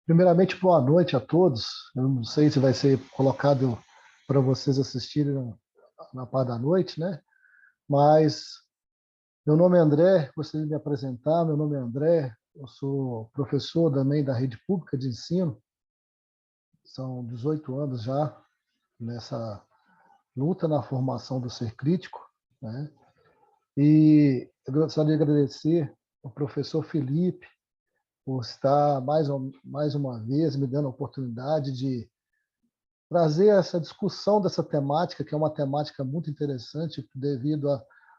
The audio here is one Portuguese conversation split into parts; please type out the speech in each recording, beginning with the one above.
Primeiramente, boa noite a todos. Eu não sei se vai ser colocado para vocês assistirem na parte da noite, né? Mas meu nome é André, gostaria de me apresentar. Meu nome é André, eu sou professor também da rede pública de ensino. São 18 anos já nessa luta na formação do ser crítico, né? E eu gostaria de agradecer ao professor Felipe por estar mais uma vez me dando a oportunidade de trazer essa discussão dessa temática, que é uma temática muito interessante devido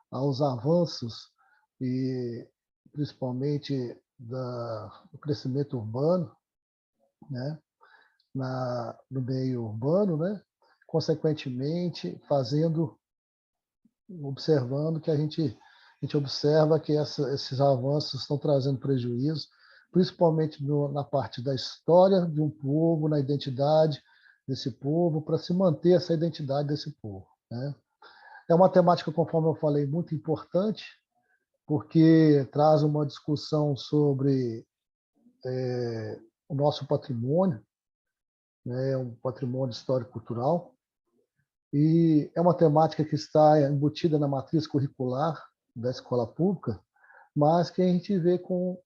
aos avanços e principalmente do crescimento urbano, né, no meio urbano, né, consequentemente observando que a gente observa que esses avanços estão trazendo prejuízo, principalmente na parte da história de um povo, na identidade desse povo, para se manter essa identidade desse povo, né? É uma temática, conforme eu falei, muito importante, porque traz uma discussão sobre o nosso patrimônio, né, um patrimônio histórico-cultural, e é uma temática que está embutida na matriz curricular da escola pública, mas que a gente vê com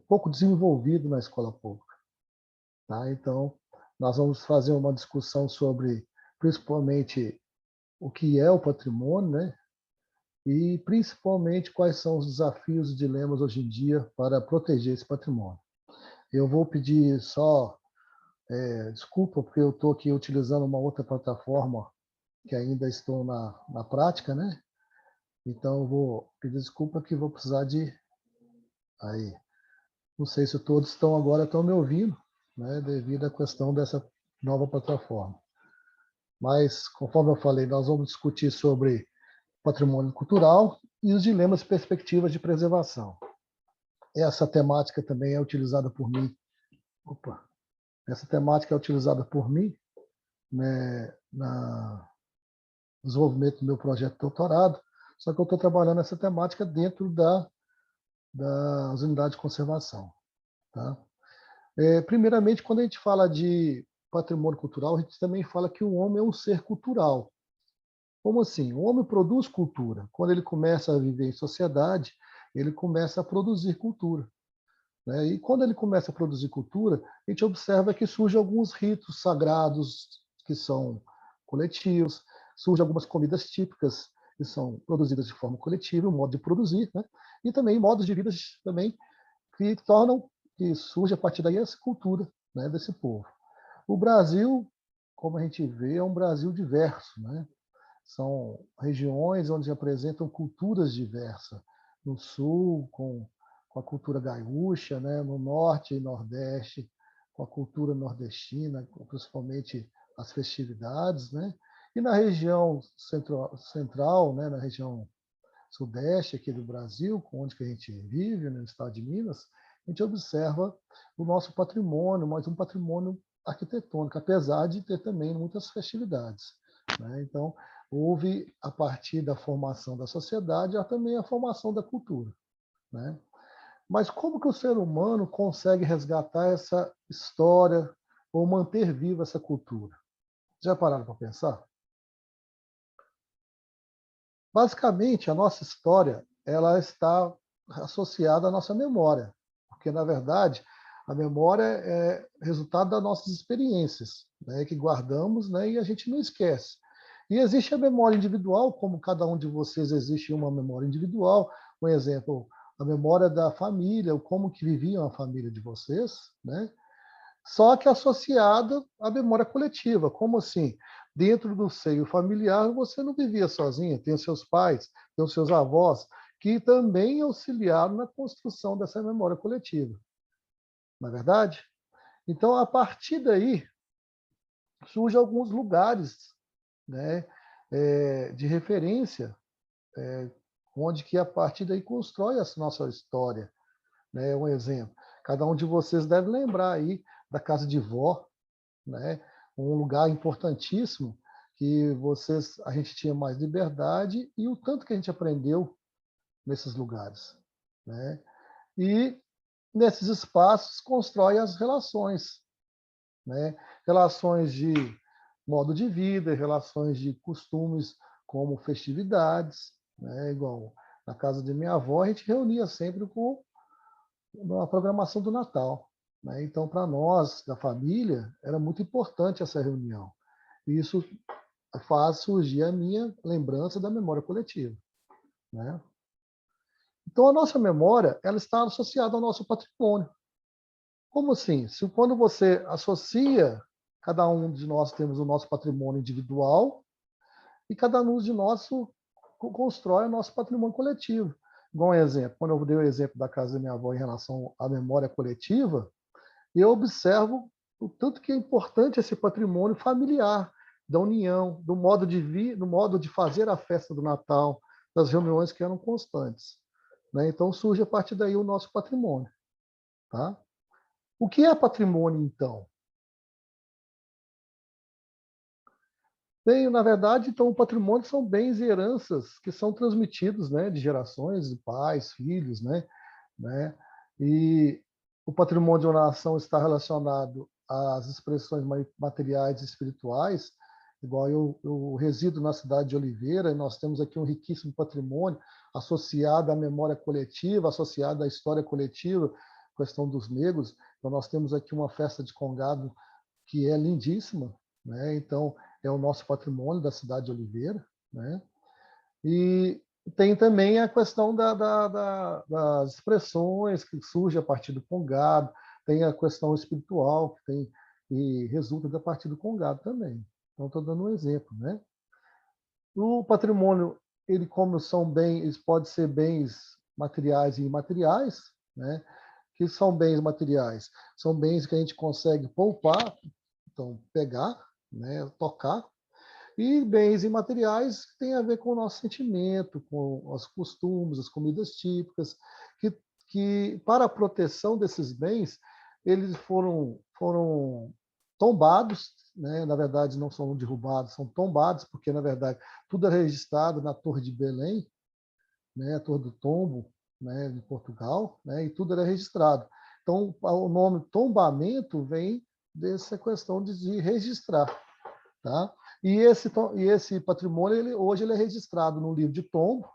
pouco desenvolvido na escola pública. Tá? Então, nós vamos fazer uma discussão sobre, principalmente, o que é o patrimônio, né? E, principalmente, quais são os desafios e dilemas hoje em dia para proteger esse patrimônio. Eu vou pedir só desculpa, porque eu estou aqui utilizando uma outra plataforma que ainda estou na prática, né? Então, eu vou pedir desculpa que vou precisar de... Aí, não sei se todos estão me ouvindo, né, devido à questão dessa nova plataforma. Mas, conforme eu falei, nós vamos discutir sobre patrimônio cultural e os dilemas e perspectivas de preservação. Essa temática também é utilizada por mim. Opa! Essa temática é utilizada por mim, né, no desenvolvimento do meu projeto de doutorado, só que eu estou trabalhando essa temática dentro das unidades de conservação. Tá? Primeiramente, quando a gente fala de patrimônio cultural, a gente também fala que o homem é um ser cultural. Como assim? O homem produz cultura. Quando ele começa a viver em sociedade, ele começa a produzir cultura, né? E quando ele começa a produzir cultura, a gente observa que surgem alguns ritos sagrados que são coletivos, surgem algumas comidas típicas que são produzidas de forma coletiva, um modo de produzir, né? E também modos de vida também que surge a partir daí essa cultura, né, desse povo. O Brasil, como a gente vê, é um Brasil diverso, né? São regiões onde apresentam culturas diversas. No sul, com a cultura gaúcha, né? No norte e nordeste, com a cultura nordestina, principalmente as festividades, né? E na região central, né? Na região sudeste aqui do Brasil, onde que a gente vive, no estado de Minas, a gente observa o nosso patrimônio, mas um patrimônio arquitetônico, apesar de ter também muitas festividades, né? Então, houve, a partir da formação da sociedade, há também a formação da cultura, né? Mas como que o ser humano consegue resgatar essa história ou manter viva essa cultura? Já pararam para pensar? Basicamente, a nossa história ela está associada à nossa memória, porque, na verdade, a memória é resultado das nossas experiências, né, que guardamos, né, e a gente não esquece. E existe a memória individual, como cada um de vocês existe uma memória individual. Um exemplo, a memória da família, o como que viviam a família de vocês, né? Só que associada à memória coletiva. Como assim? Dentro do seio familiar, você não vivia sozinha, tem os seus pais, tem os seus avós, que também auxiliaram na construção dessa memória coletiva. Não é verdade? Então, a partir daí, surgem alguns lugares, né, de referência, onde que a partir daí constrói a nossa história. Né? Um exemplo, cada um de vocês deve lembrar aí da casa de vó, né? Um lugar importantíssimo que a gente tinha mais liberdade e o tanto que a gente aprendeu nesses lugares, né? E nesses espaços, constrói as relações, né? Relações de modo de vida, relações de costumes, como festividades, né? Igual na casa de minha avó, a gente reunia sempre com a programação do Natal, né? Então, para nós, da família, era muito importante essa reunião. E isso faz surgir a minha lembrança da memória coletiva, né? Então, a nossa memória, ela está associada ao nosso patrimônio. Como assim? Se quando você associa, cada um de nós temos o nosso patrimônio individual e cada um de nós constrói o nosso patrimônio coletivo. Igual um exemplo, quando eu dei o exemplo da casa da minha avó em relação à memória coletiva, eu observo o tanto que é importante esse patrimônio familiar, da união, do modo de vir, do modo de fazer a festa do Natal, das reuniões que eram constantes, né? Então surge a partir daí o nosso patrimônio, tá? O que é patrimônio, então? Bem, na verdade, então, o patrimônio são bens e heranças que são transmitidos, né, de gerações, de pais, filhos, né? E o patrimônio de uma nação está relacionado às expressões materiais e espirituais. Igual eu resido na cidade de Oliveira, e nós temos aqui um riquíssimo patrimônio associado à memória coletiva, associado à história coletiva, questão dos negros. Então, nós temos aqui uma festa de Congado que é lindíssima, né? Então, é o nosso patrimônio da cidade de Oliveira, né? E tem também a questão das expressões que surge a partir do Congado, tem a questão espiritual que tem e resulta da partir do Congado também. Então, estou dando um exemplo, né? O patrimônio, ele como são bens, pode ser bens materiais e imateriais, né? Que são bens materiais? São bens que a gente consegue poupar, então pegar, né? Tocar, e bens imateriais que têm a ver com o nosso sentimento, com os costumes, as comidas típicas, que para a proteção desses bens, eles foram tombados, né? Na verdade, não são derrubados, são tombados, porque, na verdade, tudo é registrado na Torre de Belém, né? A Torre do Tombo, né? De Portugal, né? E tudo era registrado. Então, o nome tombamento vem dessa questão de registrar. Tá? E esse patrimônio, hoje ele é registrado no livro de tombo,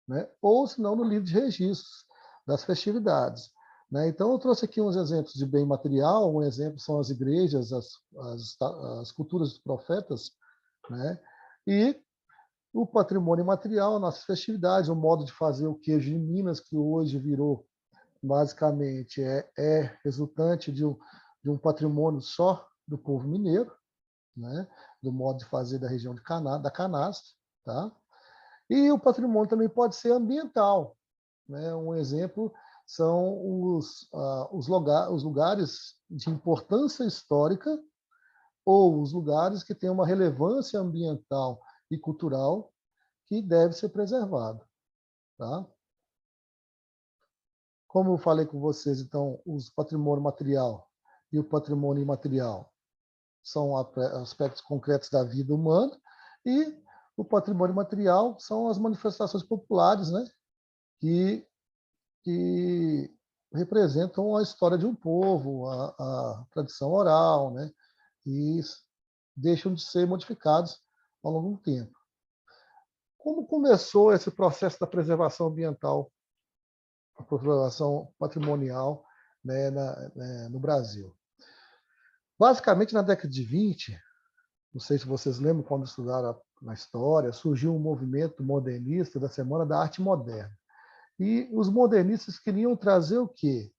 né? Ou, se não, no livro de registros das festividades. Né? Então, eu trouxe aqui uns exemplos de bem material. Um exemplo são as igrejas, as culturas dos profetas, né? E o patrimônio material, nossas festividades, o modo de fazer o queijo de Minas, que hoje virou, basicamente, é resultante de um patrimônio só do povo mineiro, né? Do modo de fazer da região da canastra, tá? E o patrimônio também pode ser ambiental, né? Um exemplo são os lugares de importância histórica ou os lugares que têm uma relevância ambiental e cultural que deve ser preservado, tá? Como eu falei com vocês, então, os patrimônio material e o patrimônio imaterial são aspectos concretos da vida humana, e o patrimônio material são as manifestações populares, né, que representam a história de um povo, a tradição oral, né, e deixam de ser modificados ao longo do tempo. Como começou esse processo da preservação ambiental, a preservação patrimonial, né, no Brasil? Basicamente, na década de 20, não sei se vocês lembram, quando estudaram na história, surgiu um movimento modernista da Semana da Arte Moderna. E os modernistas queriam trazer o quê?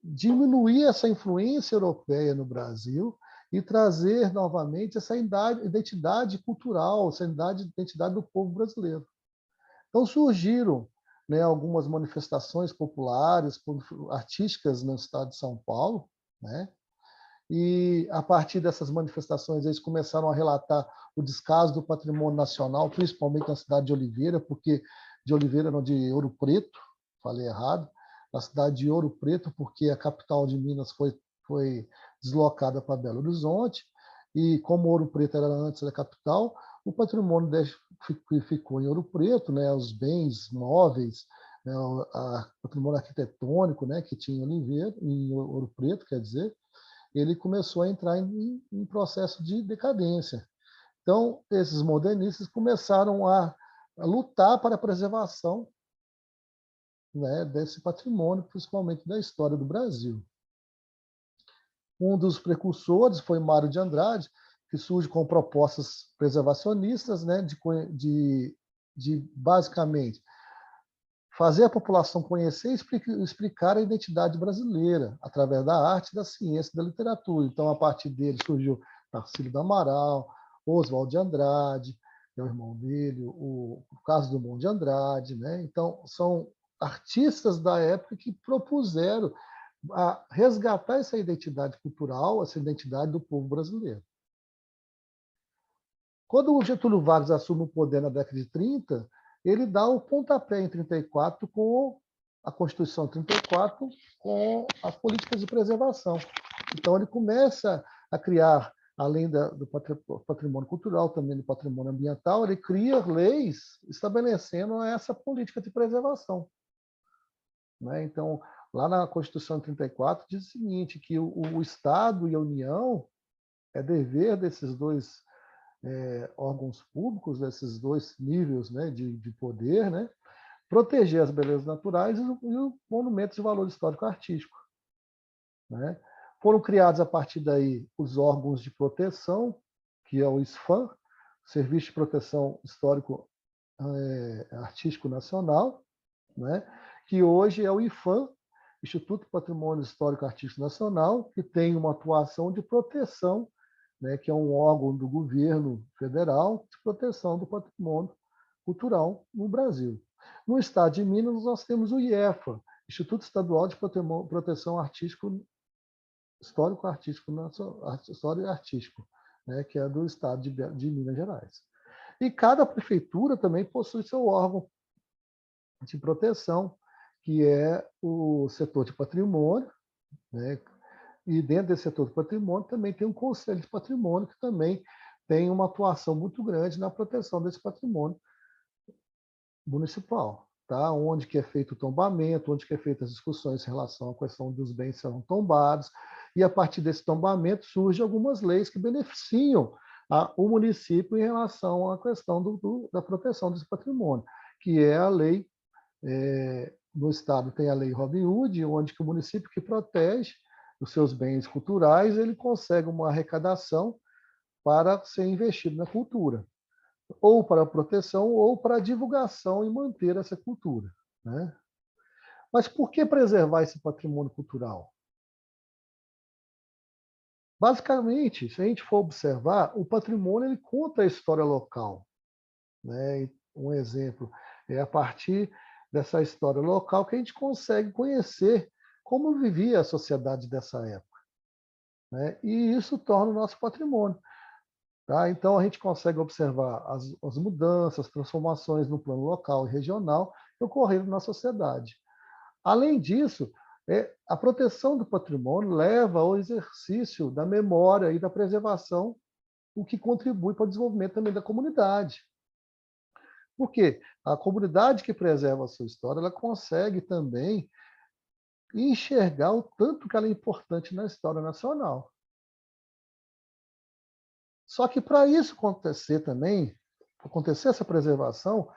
Diminuir essa influência europeia no Brasil e trazer novamente essa identidade cultural, essa identidade do povo brasileiro. Então surgiram, né, algumas manifestações populares, artísticas no estado de São Paulo, né? E, a partir dessas manifestações, eles começaram a relatar o descaso do patrimônio nacional, principalmente na cidade de Oliveira, porque de Oliveira, não, de Ouro Preto, falei errado, na cidade de Ouro Preto, porque a capital de Minas foi deslocada para Belo Horizonte, e como Ouro Preto era antes da capital, o patrimônio ficou em Ouro Preto, né, os bens móveis, né, patrimônio arquitetônico, né, que tinha em Oliveira, em Ouro Preto, quer dizer, ele começou a entrar em processo de decadência. Então, esses modernistas começaram a lutar para a preservação, né, desse patrimônio, principalmente da história do Brasil. Um dos precursores foi Mário de Andrade, que surge com propostas preservacionistas, né, de basicamente fazer a população conhecer e explicar a identidade brasileira através da arte, da ciência e da literatura. Então, a partir dele surgiu Tarsílio do Amaral, Oswald de Andrade, que é o irmão dele, o Carlos Drummond de Andrade, né? Então, são artistas da época que propuseram a resgatar essa identidade cultural, essa identidade do povo brasileiro. Quando o Getúlio Vargas assume o poder na década de 30, ele dá o pontapé em 34 com a Constituição de 34, com as políticas de preservação. Então, ele começa a criar, além do patrimônio cultural, também do patrimônio ambiental, ele cria leis estabelecendo essa política de preservação. Né? Então, lá na Constituição de 34, diz o seguinte, que o Estado e a União é dever desses dois órgãos públicos, desses dois níveis, né, de poder, né, proteger as belezas naturais e os monumentos de valor histórico-artístico. Né? Foram criados, a partir daí, os órgãos de proteção, que é o SFAM, Serviço de Proteção Histórico Artístico Nacional, né, que hoje é o IFAM, Instituto Patrimônio Histórico Artístico Nacional, que tem uma atuação de proteção, né, que é um órgão do governo federal de proteção do patrimônio cultural no Brasil. No estado de Minas, nós temos o IEFA, Instituto Estadual de Proteção Artístico, Histórico-Artístico, Histórico e Artístico, né, que é do estado de Minas Gerais. E cada prefeitura também possui seu órgão de proteção, que é o setor de patrimônio, né? E dentro desse setor de patrimônio também tem um conselho de patrimônio, que também tem uma atuação muito grande na proteção desse patrimônio municipal, tá? Onde que é feito o tombamento, onde que é feita as discussões em relação à questão dos bens que serão tombados, e a partir desse tombamento surgem algumas leis que beneficiam o município em relação à questão da proteção desse patrimônio, que é a lei, no estado tem a lei Robin Hood, onde que o município que protege os seus bens culturais, ele consegue uma arrecadação para ser investido na cultura, ou para a proteção, ou para a divulgação e manter essa cultura. Né? Mas por que preservar esse patrimônio cultural? Basicamente, se a gente for observar, o patrimônio ele conta a história local. Né? Um exemplo é a partir dessa história local que a gente consegue conhecer como vivia a sociedade dessa época. Né? E isso torna o nosso patrimônio. Tá? Então, a gente consegue observar as mudanças, transformações no plano local e regional que ocorreram na sociedade. Além disso, a proteção do patrimônio leva ao exercício da memória e da preservação, o que contribui para o desenvolvimento também da comunidade. Por quê? A comunidade que preserva a sua história, ela consegue também enxergar o tanto que ela é importante na história nacional. Só que para isso acontecer também, acontecer essa preservação,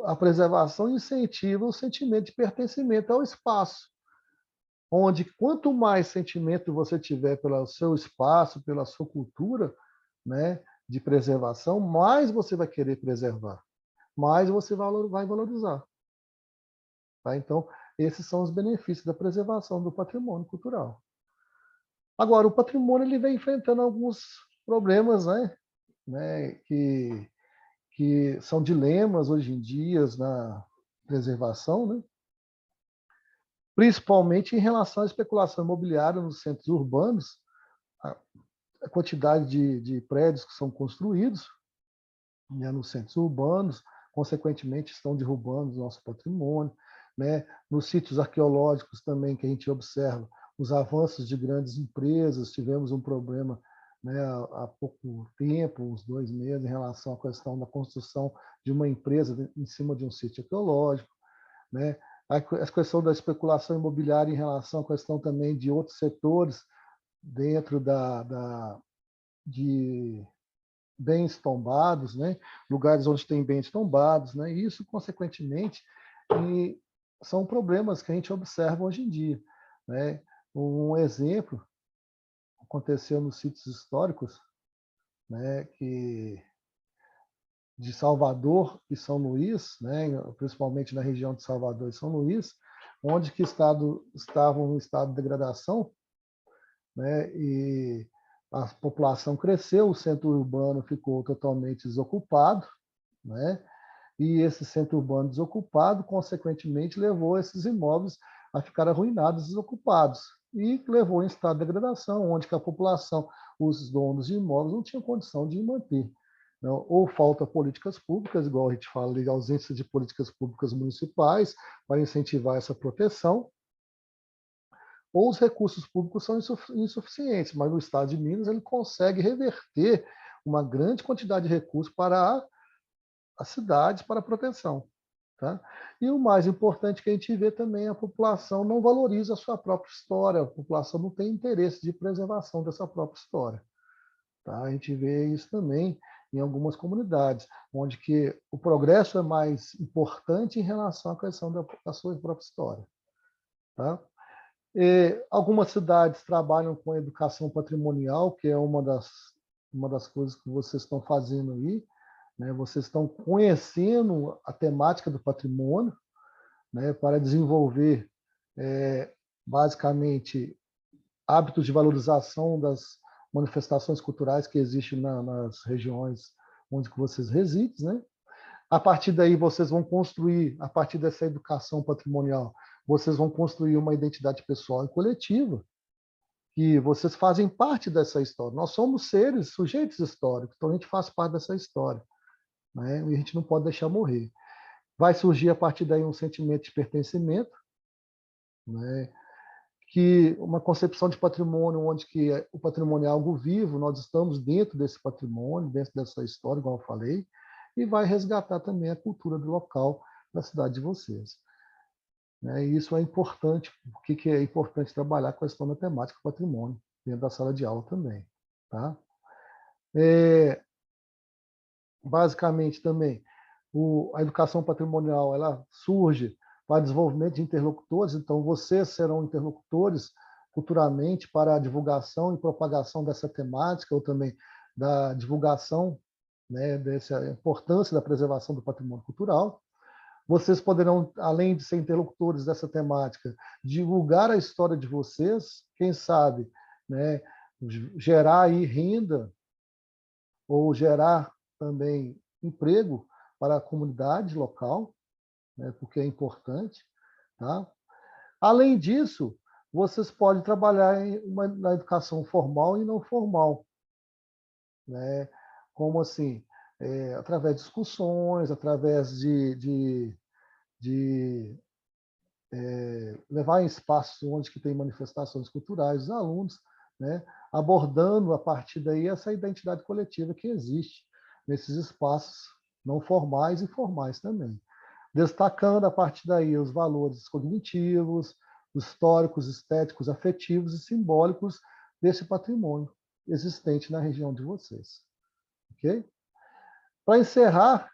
a preservação incentiva o sentimento de pertencimento ao espaço, onde quanto mais sentimento você tiver pelo seu espaço, pela sua cultura, né, de preservação, mais você vai querer preservar, mais você vai valorizar. Tá? Então, esses são os benefícios da preservação do patrimônio cultural. Agora, o patrimônio ele vem enfrentando alguns problemas, né, que são dilemas hoje em dia na preservação, né? Principalmente em relação à especulação imobiliária nos centros urbanos, a quantidade de prédios que são construídos, né, nos centros urbanos, consequentemente estão derrubando o nosso patrimônio. Né? Nos sítios arqueológicos também que a gente observa os avanços de grandes empresas, tivemos um problema, né, há pouco tempo, uns 2 meses, em relação à questão da construção de uma empresa em cima de um sítio arqueológico. né? A questão da especulação imobiliária em relação à questão também de outros setores dentro de bens tombados, né? Lugares onde tem bens tombados, né? E isso, consequentemente, e são problemas que a gente observa hoje em dia, né? Um exemplo aconteceu nos sítios históricos, né? Que de Salvador e São Luís, né? Principalmente na região de Salvador e São Luís, onde que estavam em estado de degradação, né? E a população cresceu, o centro urbano ficou totalmente desocupado, né? E esse centro urbano desocupado, consequentemente, levou esses imóveis a ficar arruinados, desocupados, e levou em estado de degradação, onde que a população, os donos de imóveis, não tinham condição de manter. Não, ou falta políticas públicas, igual a gente fala, de ausência de políticas públicas municipais para incentivar essa proteção, ou os recursos públicos são insuficientes, mas no estado de Minas ele consegue reverter uma grande quantidade de recursos para as cidades, para a proteção. Tá? E o mais importante que a gente vê também, a população não valoriza a sua própria história, a população não tem interesse de preservação dessa própria história. Tá? A gente vê isso também em algumas comunidades, onde que o progresso é mais importante em relação à questão da sua própria história. Tá? Algumas cidades trabalham com educação patrimonial, que é uma das coisas que vocês estão fazendo aí, né? Vocês estão conhecendo a temática do patrimônio, né? Para desenvolver, basicamente, hábitos de valorização das manifestações culturais que existem nas regiões onde que vocês residem, né? A partir daí, vocês vão construir, a partir dessa educação patrimonial, vocês vão construir uma identidade pessoal e coletiva, que vocês fazem parte dessa história. Nós somos seres, sujeitos históricos, então a gente faz parte dessa história, né? E a gente não pode deixar morrer. Vai surgir a partir daí um sentimento de pertencimento, né? Que uma concepção de patrimônio onde que o patrimônio é algo vivo, nós estamos dentro desse patrimônio, dentro dessa história, como eu falei, e vai resgatar também a cultura do local, da cidade de vocês. Né? E isso é importante, porque que é importante trabalhar com a questão da temática patrimônio, dentro da sala de aula também. Tá? Basicamente também, a educação patrimonial ela surge para desenvolvimento de interlocutores, então vocês serão interlocutores futuramente para a divulgação e propagação dessa temática, ou também da divulgação, né, dessa importância da preservação do patrimônio cultural. Vocês poderão, além de ser interlocutores dessa temática, divulgar a história de vocês, quem sabe, né, gerar aí renda ou gerar também emprego para a comunidade local, né, porque é importante. Tá? Além disso, vocês podem trabalhar na educação formal e não formal. Né? Como assim? Através de discussões, através de levar em espaços onde que tem manifestações culturais os alunos, né, abordando a partir daí essa identidade coletiva que existe nesses espaços não formais e formais também, destacando a partir daí os valores cognitivos, históricos, estéticos, afetivos e simbólicos desse patrimônio existente na região de vocês. Ok? Para encerrar,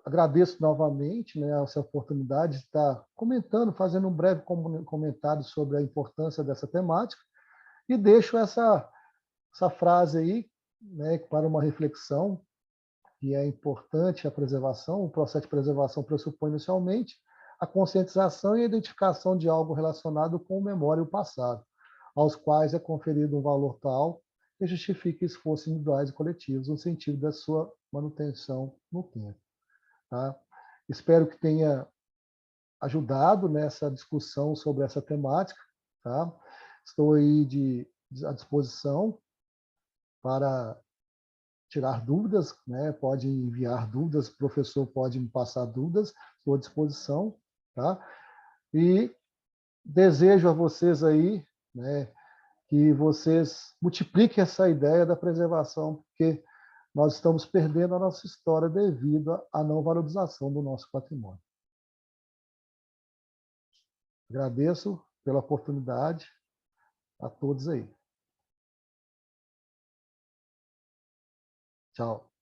agradeço novamente, né, essa oportunidade de estar comentando, fazendo um breve comentário sobre a importância dessa temática, e deixo essa frase aí, né, para uma reflexão, que é importante a preservação. O processo de preservação pressupõe inicialmente a conscientização e a identificação de algo relacionado com memória e o passado, aos quais é conferido um valor tal que justifique esforços individuais e coletivos no sentido da sua manutenção no tempo. Tá? Espero que tenha ajudado nessa discussão sobre essa temática. Tá? Estou aí à disposição para tirar dúvidas, né? Pode enviar dúvidas, o professor pode me passar dúvidas, estou à disposição. Tá? E desejo a vocês aí, né, que vocês multipliquem essa ideia da preservação, porque nós estamos perdendo a nossa história devido à não valorização do nosso patrimônio. Agradeço pela oportunidade a todos aí. Tchau.